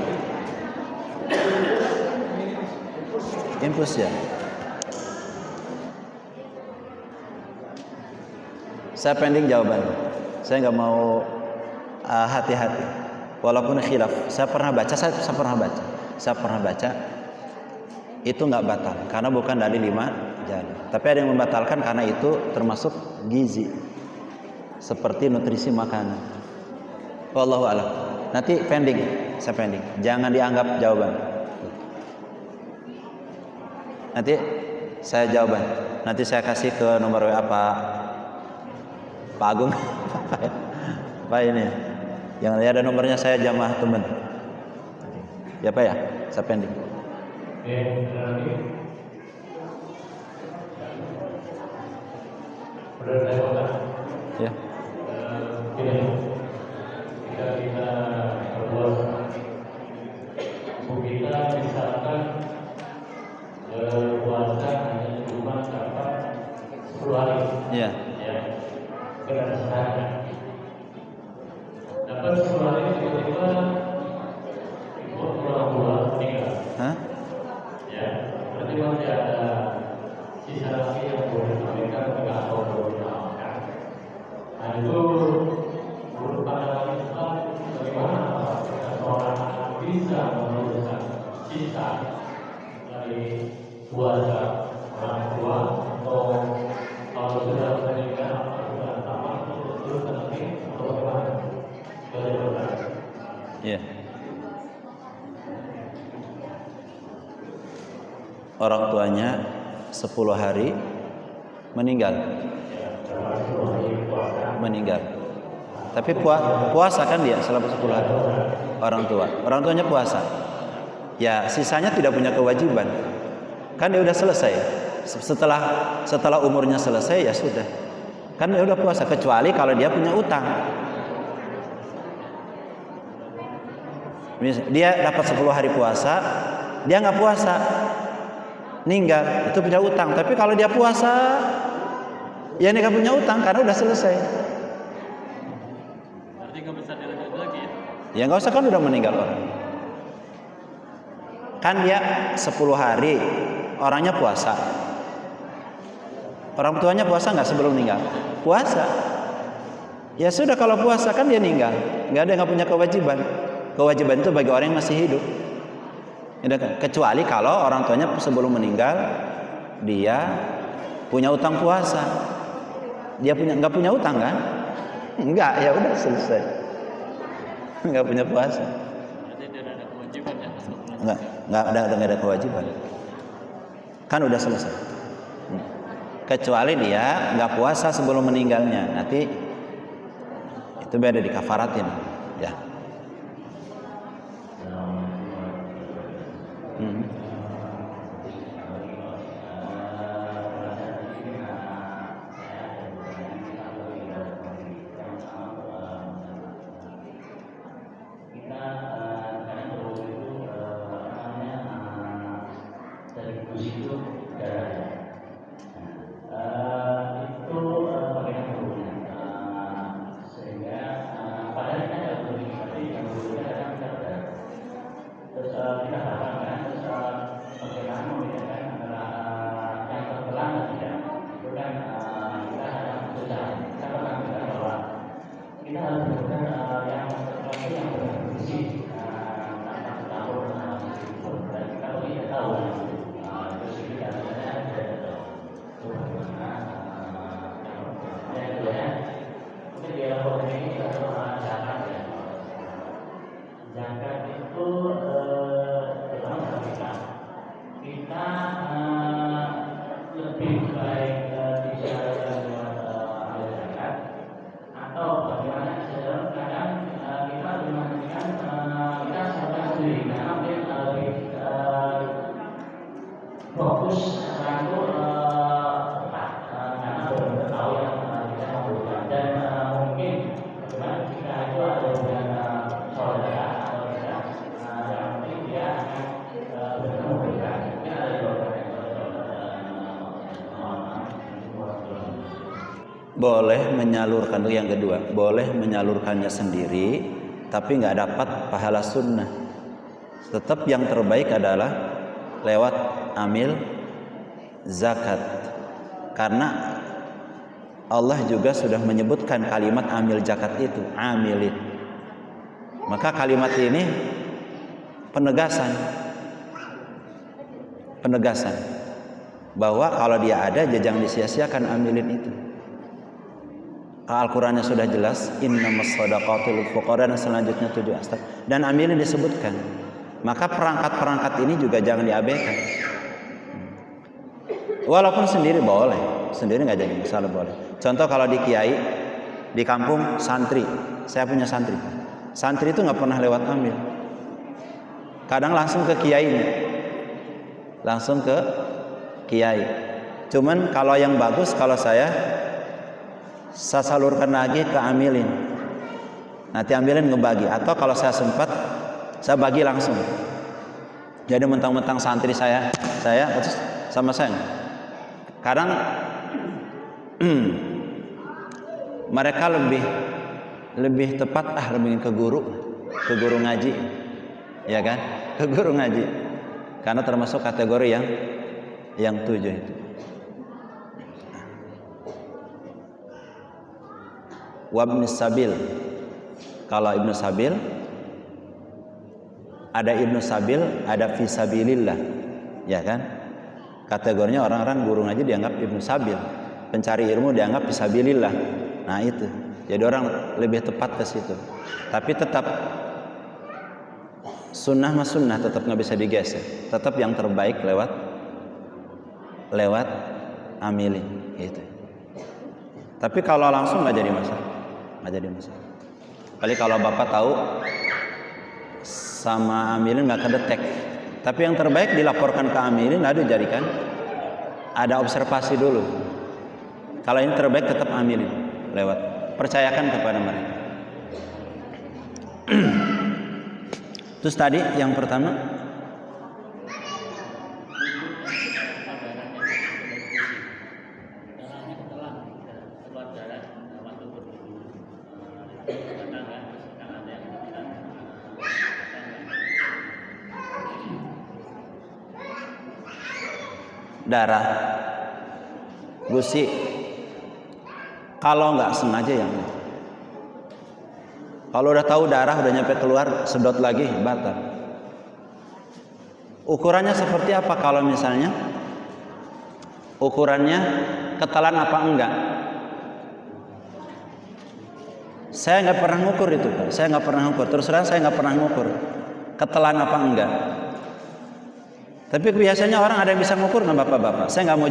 Infus ya? Saya pending jawaban. Saya nggak mau hati-hati. Walaupun khilaf. Saya pernah baca. Itu nggak batal karena bukan dari 5 jalan. Tapi ada yang membatalkan karena itu termasuk gizi, seperti nutrisi makanan. Wallahu a'lam. Nanti saya pending. Jangan dianggap jawaban. Nanti saya jawaban. Nanti saya kasih ke nomor WA Pak Agung. Pak ini. Yang ada nomornya saya jamaah teman. Ya Pak ya, saya pending. Menurut saya Ustaz, Ya. Jika kita berpuasa, kita misalkan puasa hanya cuma dapat 10 hari, Ya. ya, benar saja. Dapat 10 hari tiba-tiba orang meninggal, Hah? ya, berarti masih ada sisa lagi yang boleh diberikan atau boleh dimaafkan. Nah itu menurut pandangan Islam bagaimana seorang bisa meluruskan sisa dari puasa orang tua, atau kalau sudah meninggal sudah tamat terus nanti atau bagaimana? Bagaimana? Ya. Orang tuanya 10 hari meninggal. Meninggal. Tapi puasa kan dia selama 10 hari. Orang tuanya puasa. Ya, sisanya tidak punya kewajiban. Kan dia udah selesai. Setelah umurnya selesai ya sudah. Kan dia udah puasa, kecuali kalau dia punya utang. Dia dapat 10 hari puasa, dia nggak puasa, meninggal, itu punya utang. Tapi kalau dia puasa, ya ini nggak punya utang karena udah selesai. Berarti nggak bisa dilanjut lagi ya? Ya nggak usah, kan udah meninggal orang. Kan dia 10 hari orangnya puasa. Orang tuanya puasa nggak sebelum meninggal? Puasa. Ya sudah, kalau puasa kan dia meninggal, nggak punya kewajiban. Kewajiban itu bagi orang yang masih hidup. Kecuali kalau orang tuanya sebelum meninggal dia punya utang puasa. Dia nggak punya utang kan? Enggak, ya udah selesai. Nggak punya puasa. Berarti tidak ada kewajiban ya? Nggak ada kewajiban. Kan udah selesai. Kecuali dia nggak puasa sebelum meninggalnya, nanti itu beda, dikafaratin, ya. Boleh menyalurkan, yang kedua, boleh menyalurkannya sendiri, tapi nggak dapat pahala sunnah. Tetap yang terbaik adalah lewat amil zakat, karena Allah juga sudah menyebutkan kalimat amil zakat itu, amilin. Maka kalimat ini penegasan bahwa kalau dia ada, jangan disia-siakan amilin itu. Al-Qurannya sudah jelas, innamas shadaqatu lil fuqara, dan selanjutnya 7 astag, dan amilin disebutkan. Maka perangkat-perangkat ini juga jangan diabaikan. Walaupun sendiri boleh, sendiri nggak jadi masalah, boleh. Contoh kalau di kiai, di kampung santri, saya punya santri itu nggak pernah lewat amil, kadang langsung ke kiainya, Cuman kalau yang bagus, kalau saya saya salurkan lagi ke amilin. Nanti amilin ngebagi, atau kalau saya sempat saya bagi langsung. Jadi mentang-mentang santri saya terus sama saya. Kadang mereka lebih tepat lebih ke guru ngaji, ya kan? Ke guru ngaji, karena termasuk kategori yang 7 itu. Wabni sabil, kalau ibnu sabil, ada ibnu sabil, ada fisabilillah, ya kan? Kategorinya orang-orang guru ngaji dianggap ibnu sabil, pencari ilmu dianggap fisabilillah. Nah itu, jadi orang lebih tepat ke situ. Tapi tetap sunnah mas sunnah, tetap nggak bisa digeser. Tetap yang terbaik lewat amilin itu. Tapi kalau langsung nggak jadi masalah. Kali kalau bapak tahu sama amilin nggak kedetek, tapi yang terbaik dilaporkan ke amilin, lalu jadikan ada observasi dulu. Kalau ini terbaik tetap amilin, lewat percayakan kepada mereka. Terus tadi yang pertama darah gusi, kalau nggak sengaja yang kalau udah tahu darah udah nyampe keluar sedot lagi batal. Ukurannya seperti apa? Kalau misalnya ukurannya ketelan apa enggak? Saya nggak pernah ngukur itu, Pak. Saya nggak pernah ngukur. Terus terang saya nggak pernah ngukur ketelan apa enggak. Tapi biasanya orang ada yang bisa ngukur nggak bapak-bapak? Saya nggak mau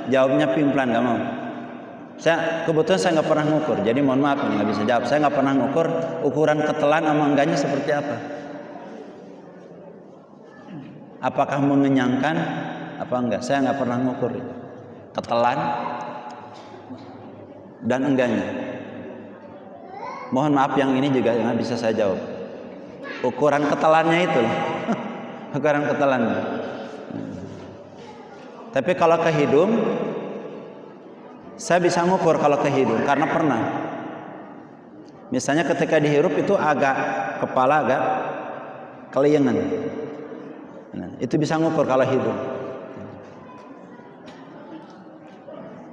jawabnya pimplan, nggak mau. Saya kebetulan saya nggak pernah ngukur, jadi mohon maaf nggak bisa jawab. Saya nggak pernah ngukur ukuran ketelan sama enggaknya seperti apa. Apakah mengenyangkan apa enggak? Saya nggak pernah ngukur ketelan dan enggaknya. Mohon maaf yang ini juga nggak bisa saya jawab. Ukuran ketelannya itu. Ukuran ketelan. Tapi kalau ke hidung, saya bisa ngukur kalau ke hidung karena pernah. Misalnya ketika dihirup itu kepala agak keliengan. Nah, itu bisa ngukur kalau hidung.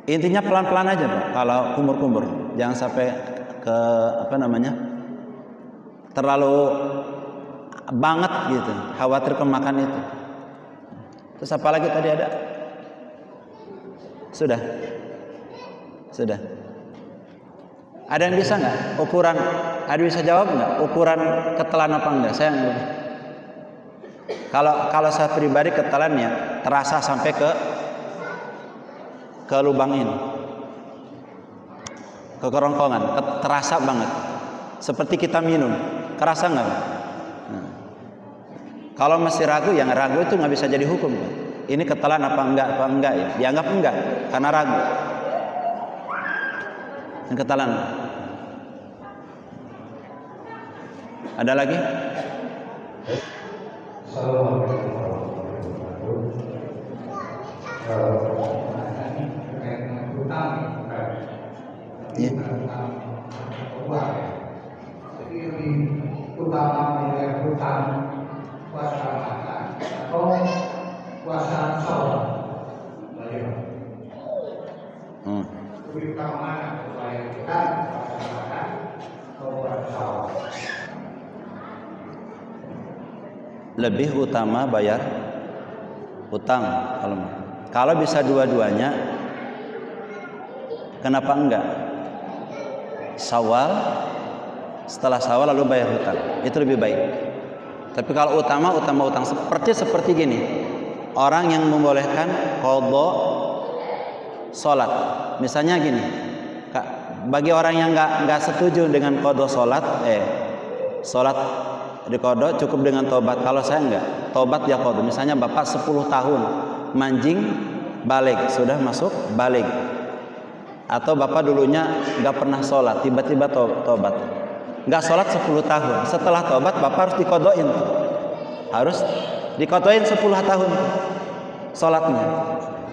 Intinya pelan-pelan aja, Pak. Kalau kumur-kumur, jangan sampai ke terlalu banget gitu, khawatir kemakan itu. Terus apa lagi tadi ada? Sudah. Ada yang bisa nggak ukuran? Ada bisa jawab nggak ukuran ketelan apa enggak? Saya nggak. Kalau saya pribadi ketelannya terasa sampai ke lubang ini, ke kerongkongan, terasa banget. Seperti kita minum, kerasa nggak? Kalau masih ragu, yang ragu itu nggak bisa jadi hukum. Ini ketelan apa enggak ya? Dianggap enggak karena ragu. Yang ketelan. Ada lagi? Assalamualaikum warahmatullahi wabarakatuh. Iya. Jadi lebih utama nilai hutang puasa makan atau puasa sholat. Lebih utama mana? Supaya kita puasa makan atau puasa sholat. Lebih utama bayar hutang kalau bisa dua-duanya, kenapa enggak? Syawal, setelah Syawal lalu bayar hutang, itu lebih baik. Tapi kalau utama hutang seperti gini, orang yang membolehkan qadha salat, misalnya gini, bagi orang yang nggak setuju dengan qadha salat diqadha cukup dengan tobat. Kalau saya enggak, tobat ya qadha. Misalnya bapak 10 tahun manjing balik, sudah masuk balik. Atau bapak dulunya nggak pernah sholat, tiba-tiba tobat, nggak sholat 10 tahun. Setelah tobat bapak harus dikodoin, harus dikodoin 10 tahun sholatnya.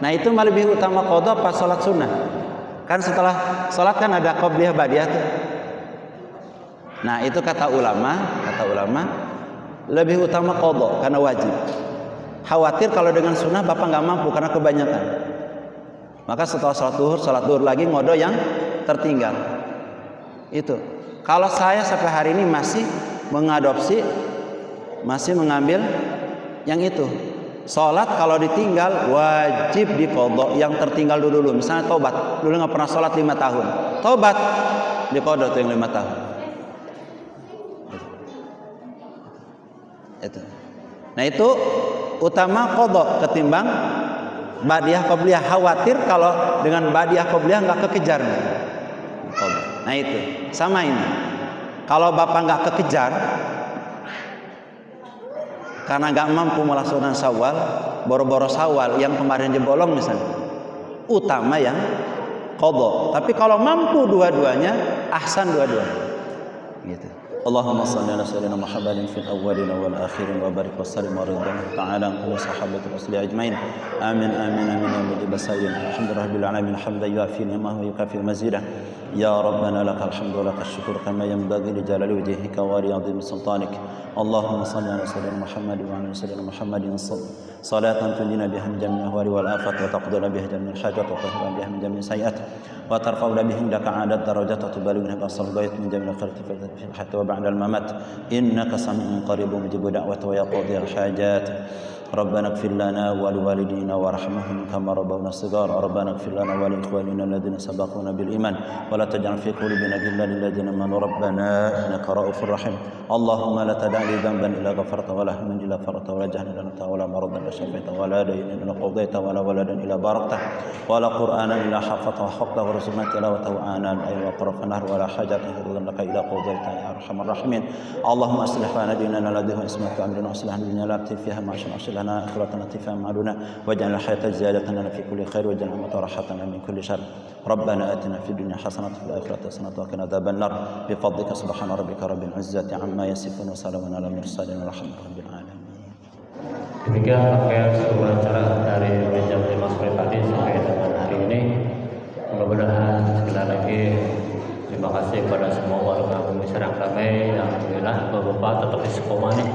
Nah itu malah lebih utama kodo apa sholat sunnah? Kan setelah sholat kan ada qobliyah ba'diyah tuh. Nah itu kata ulama lebih utama kodo karena wajib. Khawatir kalau dengan sunnah bapak nggak mampu karena kebanyakan. Maka setelah sholat duhur lagi ngodo yang tertinggal. Itu. Kalau saya sampai hari ini masih mengambil yang itu. Sholat kalau ditinggal wajib diqadha yang tertinggal dulu. Misalnya tobat, dulu nggak pernah sholat 5 tahun. Tobat diqadha tuh yang 5 tahun. Itu. Nah itu utama qadha ketimbang ba'diyah qobliyah. Khawatir kalau dengan ba'diyah qobliyah nggak kekejar. Nah itu sama ini. Kalau bapak nggak kekejar karena nggak mampu melaksanakan Syawal, boro-boro Syawal yang kemarin jebolong misalnya, utama yang qadha. Tapi kalau mampu dua-duanya, ahsan dua-duanya. Gitu. Allahumma shalli ala sayyidina Muhammadin fil awwalin wal akhirin wa barik wa sallim wa ridwan ta'ala ala sahabati rasul ajmain. Amin amin amin ya mujib as-sa'ilin. Alhamdulillahil alamin hamdan yuafi ni'amahu wa yukafi mazidah. Ya Rabbana lakal hamdu wa lakal syukur kama yanbaghi li jalali wajhika wa li 'azimi sultanik. Allahumma shalli ala sayyidina Muhammadin wa ala sayyidina Muhammadin salatan tunjina biha min jami'il ahwali wal afat wa taqdina biha jami'al hajat wa tahfiduna biha min jami'is sayyi'at wa tarfa'una biha indaka 'adad darajat wa tubaliguna biha as-salawat min jami'il khairati fil hayati wa ba'da al-mamat innaka sami'un qaribun mujibud da'wati wa ya qadhiyal hajat. ربنا اغفر لنا ولوالدينا وارحمهم كما ربونا صغارا ربنا اغفر لنا ولإخواننا الذين سبقونا بالإيمان ولا تجعل في قلوبنا غلا للذين آمنوا ربنا إنك رؤوف رحيم اللهم لا تدع لي ذنبا إلا غفرته ولا هما إلا فرجته ولا جهلا إلا أنت ولا مرضا إلا شفيته ولا دينا إلا قضيته ولا ولدا إلا باركته ولا قرآنا إلا حفظته وحفظته ورزقنا تلاوته آناء الليل وأطراف النهر ولا حاجة لك إلا قضيتها يا أرحم الراحمين اللهم أصلح لنا ديننا الذي هو اسمك أمرنا وأصلح لنا دنيانا التي فيها معاشنا لنا آخرتنا التي فيها معادنا واجعل الحياة زيادة لنا في كل خير واجعل الموت راحة من كل شر ربنا آتنا في الدنيا حسنة وفي الآخرة حسنة وقنا عذاب النار بفضلك سبحان ربك رب العزة عما يصفون وسلام على المرسلين والحمد لله رب العالمين. Demikian rangkaian sebuah acara dari jam 5 sore tadi sampai dengan hari ini. Mudah-mudahan sekali lagi terima kasih kepada semua warga bumi Serang Damai yang alhamdulillah Bapak tetap istiqomah nih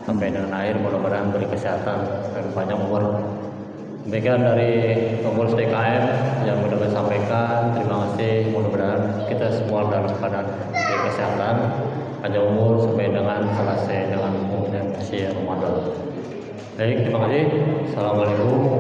sampai dengan akhir, mudah-mudahan beri kesehatan dan panjang umur. Demikian dari pengurus DKM yang mudah sampaikan. Terima kasih, mudah-mudahan kita semua dalam keadaan beri kesehatan, panjang umur sampai dengan selesai dengan kemudian usia Ramadan. Baik, terima kasih. Assalamualaikum